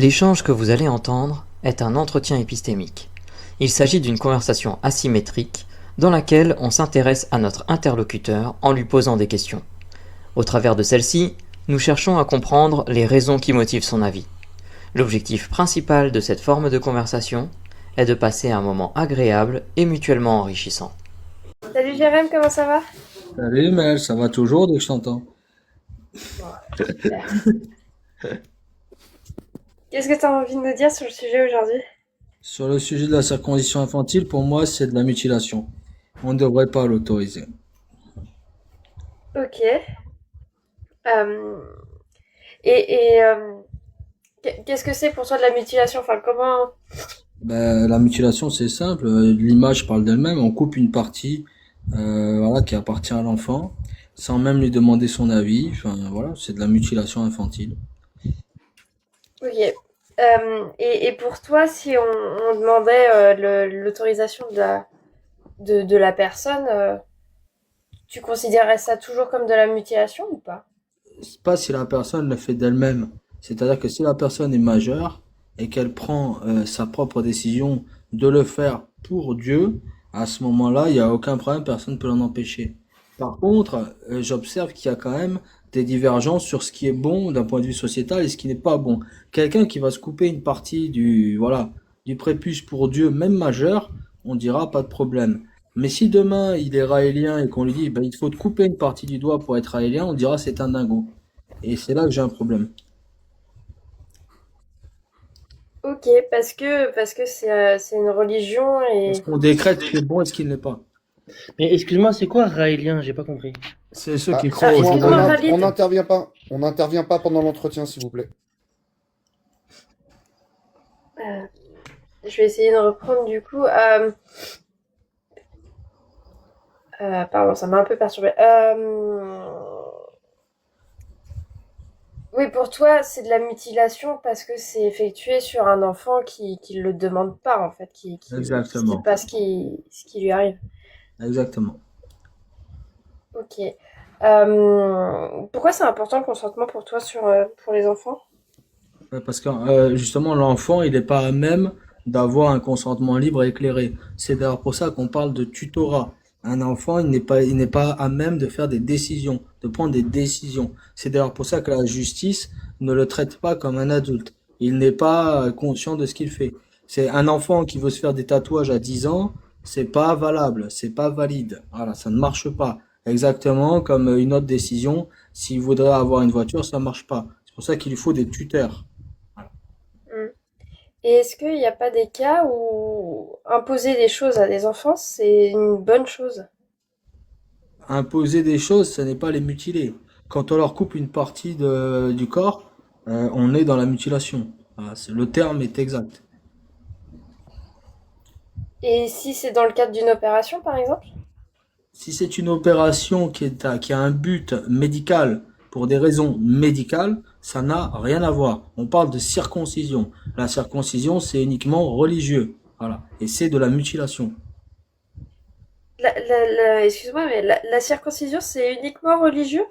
L'échange que vous allez entendre est un entretien épistémique. Il s'agit d'une conversation asymétrique dans laquelle on s'intéresse à notre interlocuteur en lui posant des questions. Au travers de celle-ci, nous cherchons à comprendre les raisons qui motivent son avis. L'objectif principal de cette forme de conversation est de passer un moment agréable et mutuellement enrichissant. Salut Jérém, comment ça va? Salut Mel, ça va toujours dès que je t'entends? Super. Qu'est-ce que tu as envie de nous dire sur le sujet aujourd'hui? Sur le sujet de la circoncision infantile, pour moi, c'est de la mutilation. On ne devrait pas l'autoriser. Ok. Euh, et qu'est-ce que c'est pour toi de la mutilation? Enfin, comment... Ben, la mutilation, c'est simple. L'image parle d'elle-même. On coupe une partie, voilà, qui appartient à l'enfant, sans même lui demander son avis. Enfin, voilà, c'est de la mutilation infantile. Ok. Et pour toi, si on demandait l'autorisation de la personne, tu considérais ça toujours comme de la mutilation ou pas? C'est pas si la personne le fait d'elle-même. C'est-à-dire que si la personne est majeure et qu'elle prend sa propre décision de le faire pour Dieu, à ce moment-là, il n'y a aucun problème, personne ne peut l'en empêcher. Par contre, j'observe qu'il y a quand même des divergences sur ce qui est bon d'un point de vue sociétal et ce qui n'est pas bon. Quelqu'un qui va se couper une partie voilà, du prépuce pour Dieu, même majeur, on dira pas de problème. Mais si demain il est raélien et qu'on lui dit, ben, il faut te couper une partie du doigt pour être raélien, on dira c'est un dingo. Et c'est là que j'ai un problème. Ok, parce que c'est une religion Parce et... qu'on décrète ce qui est bon et ce qui ne l'est pas. Mais excuse-moi, c'est quoi raélien? J'ai pas compris. C'est ceux Ah, qui croient aux excuse-moi, Excuse-moi, idolâtres. on Khalid. n'intervient pas. On n'intervient pas pendant l'entretien, s'il vous plaît. Euh, je vais essayer de reprendre du coup. Pardon, ça m'a un peu perturbée. Oui, pour toi, c'est de la mutilation parce que c'est effectué sur un enfant qui le demande pas, en fait, qui sait Exactement. pas ce qui lui arrive. Exactement. Ok. Pourquoi c'est important le consentement pour toi pour les enfants? Parce que justement, l'enfant, il n'est pas à même d'avoir un consentement libre et éclairé. C'est d'ailleurs pour ça qu'on parle de tutorat. Un enfant, il n'est pas à même de faire des décisions, de prendre des décisions. C'est d'ailleurs pour ça que la justice ne le traite pas comme un adulte. Il n'est pas conscient de ce qu'il fait. C'est un enfant qui veut se faire des tatouages à 10 ans, c'est pas valable, c'est pas valide. Voilà, ça ne marche pas. Exactement comme une autre décision, s'il voudrait avoir une voiture, ça marche pas. C'est pour ça qu'il lui faut des tuteurs. Hmm. Et est-ce qu'il n'y a pas des cas où imposer des choses à des enfants, c'est une bonne chose? Imposer des choses, ce n'est pas les mutiler. Quand on leur coupe une partie du corps, on est dans la mutilation. Voilà, le terme est exact. Et si c'est dans le cadre d'une opération, par exemple? Si c'est une opération qui a un but médical pour des raisons médicales, ça n'a rien à voir. On parle de circoncision. La circoncision, c'est uniquement religieux. Voilà. Et c'est de la mutilation. Excuse-moi, mais la circoncision, c'est uniquement religieux?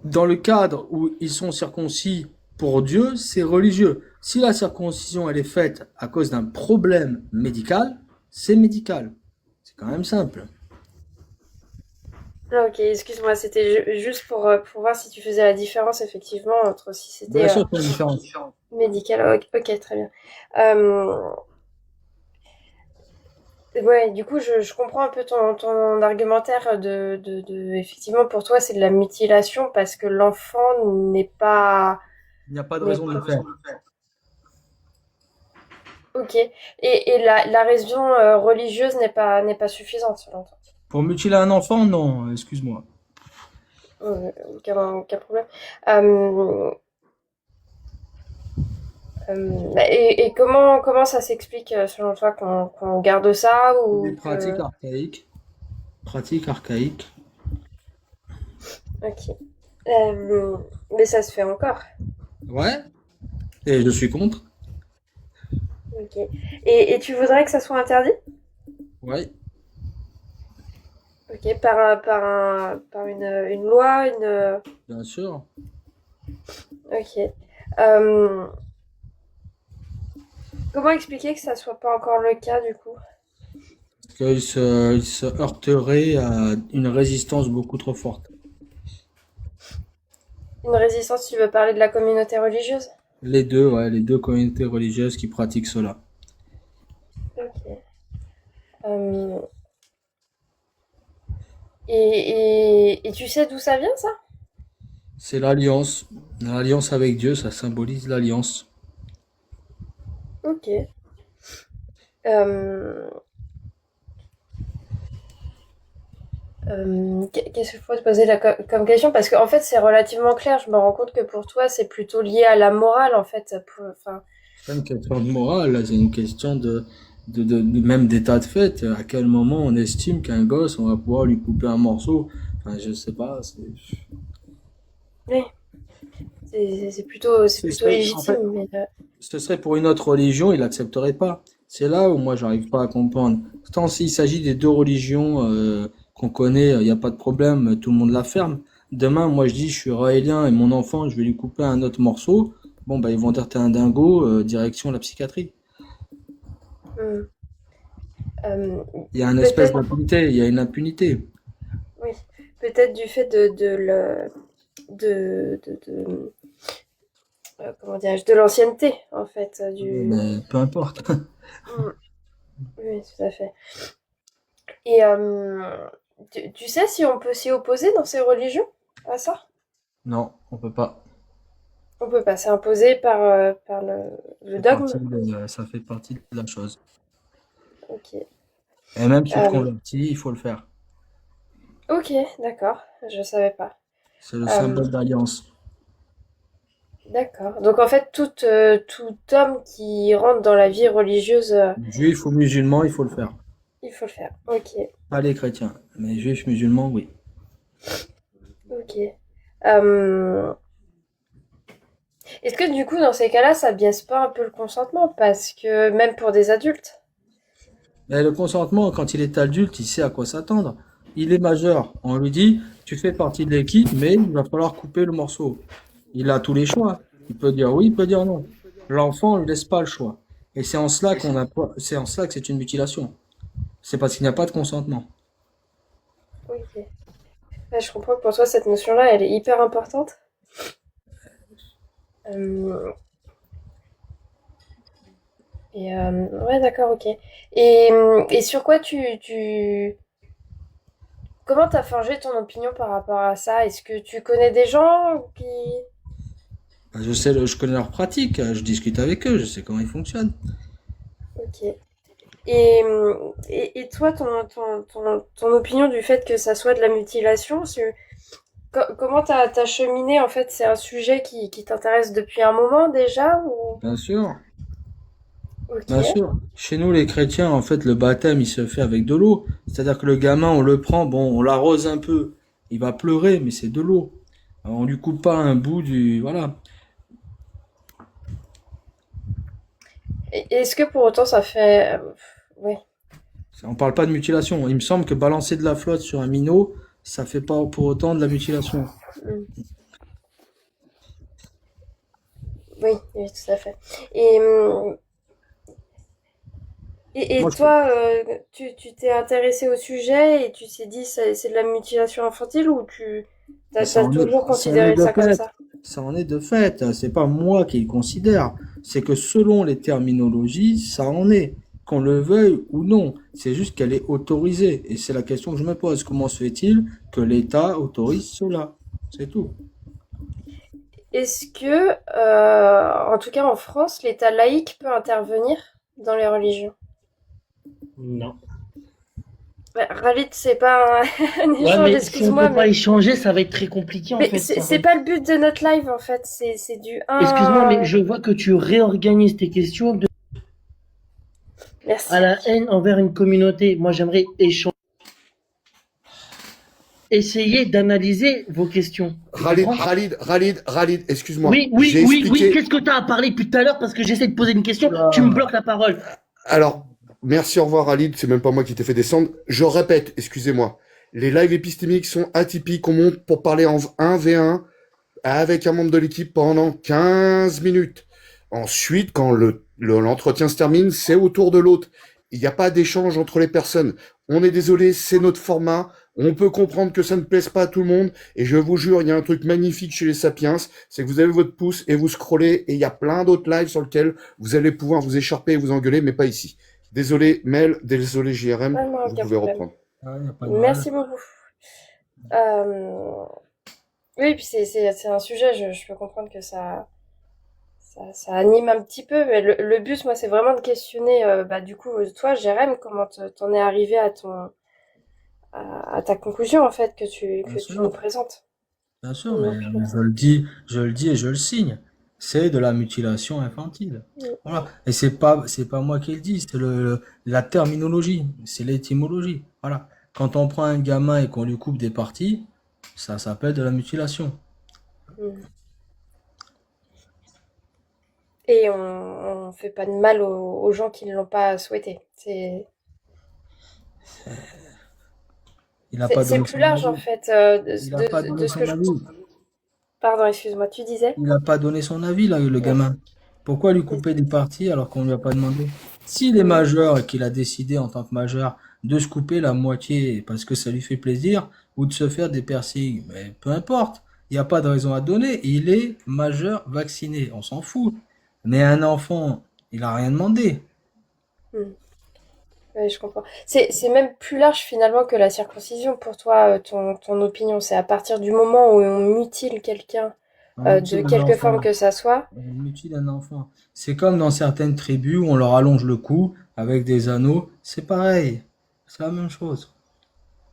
Dans le cadre où ils sont circoncis pour Dieu, c'est religieux. Si la circoncision elle est faite à cause d'un problème médical, c'est médical. C'est quand même simple. Ah, ok, excuse-moi, c'était juste pour voir si tu faisais la différence effectivement entre si Bien c'était sûr qu'il y a une différence. médical. Ok, ok, très bien. Euh, ouais, du coup, je comprends un peu ton argumentaire effectivement, pour toi, c'est de la mutilation parce que l'enfant n'est pas, Il n'y a pas de n'est raison de pas... le faire. Ok. Et la raison religieuse n'est pas suffisante selon toi. Pour mutiler un enfant, non, excuse-moi. Aucun problème. Euh, et comment ça s'explique selon toi qu'on garde ça C'est des ou pratiques que... archaïques. Pratiques archaïques. Ok. Euh, mais ça se fait encore. Ouais. Et je suis contre. Ok. Et tu voudrais que ça soit interdit? Ouais. Ok. Par une loi, une... Bien sûr. Ok. Euh, Comment expliquer que ça soit pas encore le cas du coup? Parce qu'il se heurterait à une résistance beaucoup trop forte. Une résistance, tu veux parler de la communauté religieuse? Les deux, ouais, les deux communautés religieuses qui pratiquent cela. Ok. Euh, et tu sais d'où ça vient ça? C'est l'alliance. L'alliance avec Dieu, ça symbolise l'alliance. Ok. Euh, Qu'est-ce que je pourrais te poser là comme question? Parce qu'en fait, c'est relativement clair. Je me rends compte que pour toi, c'est plutôt lié à la morale, en fait. Enfin, C'est pas une question de morale, là, c'est une question même d'état de fait. À quel moment on estime qu'un gosse, on va pouvoir lui couper un morceau? Enfin, je sais pas. oui, c'est Ce plutôt serait, en légitime. fait, Mais, ce serait pour une autre religion, il accepterait pas. C'est là où moi j'arrive pas à comprendre. Tant s'il s'agit des deux religions qu'on connaît, il n'y a pas de problème, tout le monde la ferme. Demain, moi je dis je suis raélien et mon enfant, je vais lui couper un autre morceau. Bon, bah ils vont dire t'es un dingo, direction la psychiatrie. hmm, euh, Il y a une espèce peut-être, d'impunité, il y a une impunité. oui, peut-être du fait de comment dirais-je, de l'ancienneté, en fait, Mais peu importe. Hmm, oui, tout à fait. Et tu sais si on peut s'y opposer dans ces religions à ça? Non, on peut pas. On peut pas, c'est imposé par le dogme. Ça fait partie de la chose. Ok. Et même sur le Euh, converti, il faut le faire. ok, d'accord, je savais pas. C'est le Euh, symbole d'alliance. d'accord. Donc en fait, tout homme qui rentre dans la vie religieuse, Juif ou musulman, il faut le faire. il faut le faire. Ok, Pas les chrétiens, mais juifs, musulmans, oui. ok. Euh, Est-ce que du coup, dans ces cas-là, ça biaise pas un peu le consentement? Parce que même pour des adultes. Mais le consentement, quand il est adulte, il sait à quoi s'attendre. Il est majeur. On lui dit, tu fais partie de l'équipe, mais il va falloir couper le morceau. Il a tous les choix. Il peut dire oui, il peut dire non. L'enfant, on lui laisse pas le choix. Et c'est en cela qu'on a pas, c'est en cela que c'est une mutilation. C'est parce qu'il n'y a pas de consentement. Ok. Ouais, je comprends que pour toi, cette notion-là, elle est hyper importante. Euh, ouais, d'accord, ok. Et sur quoi comment t'as forgé ton opinion par rapport à ça? Est-ce que tu connais des gens qui... Je sais, je connais leurs pratiques, je discute avec eux, je sais comment ils fonctionnent. Ok. Et toi, ton opinion du fait que ça soit de la mutilation, comment t'as cheminé en fait? C'est un sujet qui t'intéresse depuis un moment déjà ou... Bien sûr. Ok. Bien sûr. Chez nous, les chrétiens, en fait, le baptême, il se fait avec de l'eau. C'est-à-dire que le gamin, on le prend, bon, on l'arrose un peu. Il va pleurer, mais c'est de l'eau. Alors, on lui coupe pas un bout du, voilà. Est-ce que pour autant ça fait... ouais. On parle pas de mutilation. Il me semble que balancer de la flotte sur un minot, ça fait pas pour autant de la mutilation. Mm. Oui, oui, tout à fait. Et, hum, et Moi, toi, tu t'es intéressé au sujet et tu t'es dit c'est de la mutilation infantile ou ça t'as en est, toujours ça en est considéré de ça comme fait. ça? Ça en est de fait. C'est pas moi qui le considère. C'est que selon les terminologies, ça en est. Qu'on le veuille ou non. C'est juste qu'elle est autorisée. Et c'est la question que je me pose. Comment se fait-il que l'État autorise cela? C'est tout. Est-ce que, en tout cas en France, l'État laïque peut intervenir dans les religions? Non. Ouais, Khalid, c'est pas un Ouais, échange, mais si on excuse-moi, peut pas mais, échanger, ça va être très compliqué en fait. Ça va c'est être... pas le but de notre live en fait, c'est du Excuse-moi, mais 1. je vois que tu réorganises tes questions à Merci. la haine envers une communauté. Moi, j'aimerais échanger, essayer d'analyser vos questions. Tu comprends? Khalid, excuse-moi. Oui, oui, J'ai oui, oui. expliqué. Qu'est-ce que tu as à parler depuis tout à l'heure parce que j'essaie de poser une question, tu me bloques la parole. Alors, merci, au revoir, Khalid. C'est même pas moi qui t'ai fait descendre. Je répète, excusez-moi. Les lives épistémiques sont atypiques. On monte pour parler en 1v1. avec un membre de l'équipe pendant 15 minutes. Ensuite, quand l'entretien se termine, c'est au tour de l'autre. Il n'y a pas d'échange entre les personnes. On est désolé, c'est notre format. On peut comprendre que ça ne plaise pas à tout le monde. Et je vous jure, il y a un truc magnifique chez les Sapiens, c'est que vous avez votre pouce et vous scrollez. Et il y a plein d'autres lives sur lesquels vous allez pouvoir vous écharper et vous engueuler, mais pas ici. Désolé Mel, désolé JRM, Ah non, vous aucun pouvez problème. reprendre. Ah, y a pas de mal. Merci beaucoup. Euh, Oui, puis c'est un sujet, je peux comprendre que ça anime un petit peu, mais le but, moi, c'est vraiment de questionner, bah, du coup, toi, Jérém, comment t'en es arrivé à ta conclusion, en fait, Bien que tu nous sûr, présentes. bien sûr, mais Donc, je le dis et je le signe. C'est de la mutilation infantile. mm, Voilà. Et c'est pas moi qui le dis, c'est la terminologie, c'est l'étymologie. Voilà. Quand on prend un gamin et qu'on lui coupe des parties, ça s'appelle de la mutilation. mm. Et on fait pas de mal aux gens qui ne l'ont pas souhaité. Il n'a pas C'est donné plus son large, en avis. fait, Il n'a pas donné de ce que son je... avis. Pardon, excuse-moi, tu disais? Il n'a pas donné son avis, là, le Mm, gamin. Pourquoi lui mm, couper des parties alors qu'on lui a pas demandé? S'il est mm. majeur et qu'il a décidé en tant que majeur de se couper la moitié parce que ça lui fait plaisir ou de se faire des piercings, mais peu importe. Il n'y a pas de raison à donner. Il est majeur vacciné. On s'en fout. Mais un enfant, il a rien demandé. Mm. Oui, je comprends. C'est même plus large finalement que la circoncision pour toi, ton opinion. C'est à partir du moment où on mutile quelqu'un, On de mutile un quelque forme enfant. que ça soit. On mutile un enfant. C'est comme dans certaines tribus où on leur allonge le cou avec des anneaux. C'est pareil. C'est la même chose.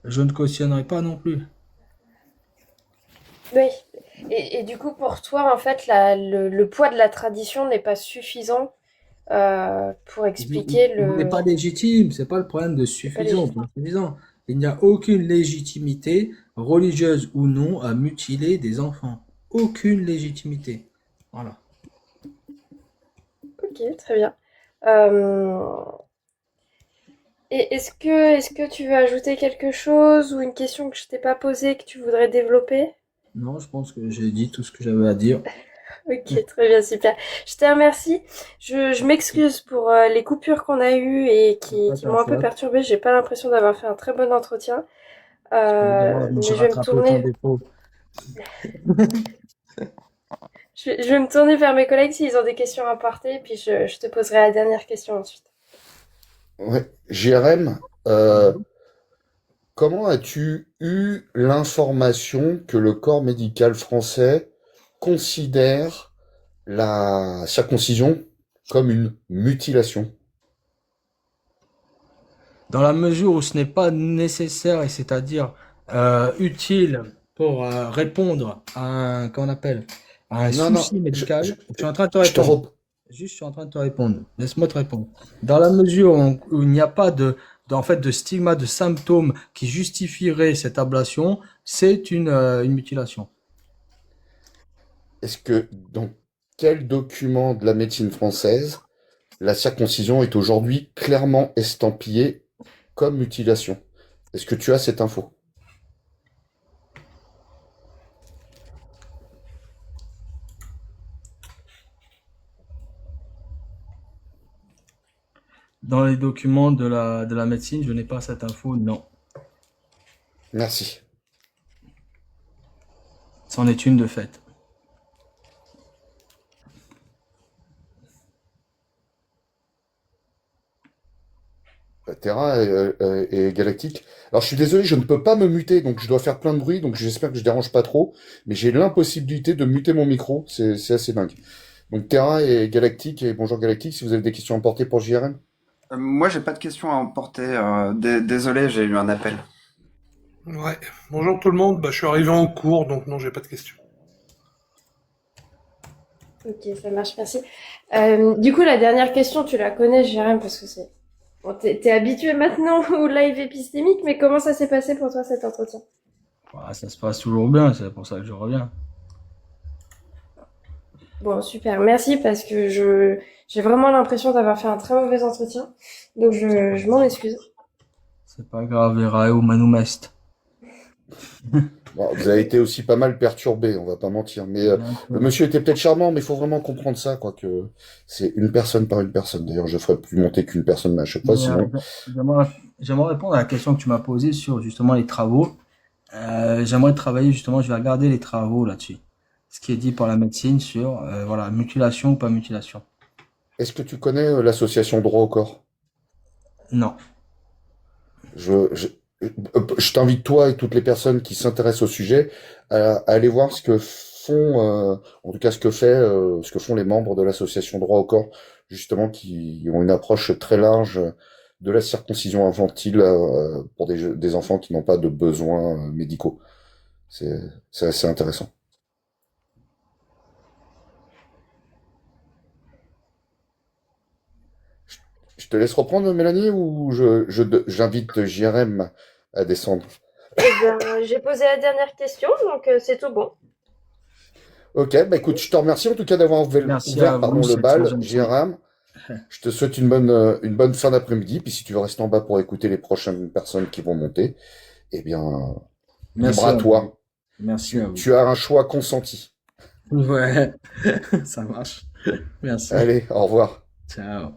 Je ne cautionnerai pas non plus. Oui. Et du coup, pour toi, en fait, le poids de la tradition n'est pas suffisant pour expliquer Il n'est le... pas légitime, c'est pas le problème de C'est pas suffisant ou légitime. pas suffisant. Il n'y a aucune légitimité, religieuse ou non, à mutiler des enfants. Aucune légitimité. Voilà. Ok, très bien. Euh, et est-ce que tu veux ajouter quelque chose ou une question que je t'ai pas posée que tu voudrais développer? Non, je pense que j'ai dit tout ce que j'avais à dire. Ok, très bien, super. Je te remercie. Je m'excuse pour les coupures qu'on a eues et C'est pas qui ta m'ont un peu faute. perturbée. J'ai pas l'impression d'avoir fait un très bon entretien. C'est pas grave, moi j'ai Mais je vais me rattrapé ton tourner, défaut. je vais me tourner vers mes collègues s'ils ont des questions à porter, puis je te poserai la dernière question ensuite. Ouais. JRM, Oui. comment as-tu eu l'information que le corps médical français considère la circoncision comme une mutilation? Dans la mesure où ce n'est pas nécessaire et c'est-à-dire utile pour répondre à comment on appelle, à un Non, non, souci médical, je suis en train de te je te répondre. rep- Juste, je suis en train de te répondre. Laisse-moi te répondre. Dans la mesure où il n'y a pas en fait, de stigma, de symptômes qui justifieraient cette ablation, c'est une mutilation. Est-ce que dans quel document de la médecine française la circoncision est aujourd'hui clairement estampillée comme mutilation? Est-ce que tu as cette info? Dans les documents de la médecine, je n'ai pas cette info, non. Merci. C'en est une de fait. Terra et Galactique. Alors je suis désolé, je ne peux pas me muter, donc je dois faire plein de bruit, donc j'espère que je dérange pas trop, mais j'ai l'impossibilité de muter mon micro, c'est assez dingue. Donc Terra et Galactique, et bonjour Galactique, si vous avez des questions à porter pour JRM. Moi, j'ai pas de questions à emporter. Désolé, j'ai eu un appel. Ouais, bonjour tout le monde, bah, je suis arrivé en cours, donc non, j'ai pas de questions. Ok, ça marche, merci. Du coup, la dernière question, tu la connais, Jérém, parce que c'est... Bon, t'es habitué maintenant au live épistémique, mais comment ça s'est passé pour toi cet entretien? Voilà, ça se passe toujours bien, c'est pour ça que je reviens. Bon, super, merci, parce que j'ai vraiment l'impression d'avoir fait un très mauvais entretien, donc je m'en excuse. C'est pas grave, Erae ou Manum est. Bon, vous avez été aussi pas mal perturbé, on va pas mentir. Mais le monsieur était peut-être charmant, mais il faut vraiment comprendre ça, quoi, que c'est une personne par une personne. D'ailleurs, je ferai plus monter qu'une personne à chaque fois, Mais, sinon. j'aimerais répondre à la question que tu m'as posée sur justement les travaux. J'aimerais travailler justement, je vais regarder les travaux là-dessus. Ce qui est dit par la médecine sur voilà, mutilation ou pas mutilation. Est-ce que tu connais l'association Droit au corps? Non. Je t'invite toi et toutes les personnes qui s'intéressent au sujet à aller voir ce que font, en tout cas ce que font les membres de l'association Droit au corps, justement, qui ont une approche très large de la circoncision infantile pour des enfants qui n'ont pas de besoins médicaux. C'est assez intéressant. Je te laisse reprendre, Mélanie, ou j'invite JRM à descendre? Eh bien, j'ai posé la dernière question, donc c'est tout bon. Ok, bah écoute, je te remercie en tout cas d'avoir Merci ouvert à pardon, vous, le c'est très bal, gentil. JRM. Je te souhaite une bonne fin d'après-midi. Puis si tu veux rester en bas pour écouter les prochaines personnes qui vont monter, eh bien, Merci libre à à vous. toi. Merci à vous. Tu as un choix consenti. Ouais, ça marche. Merci. Allez, au revoir. Ciao.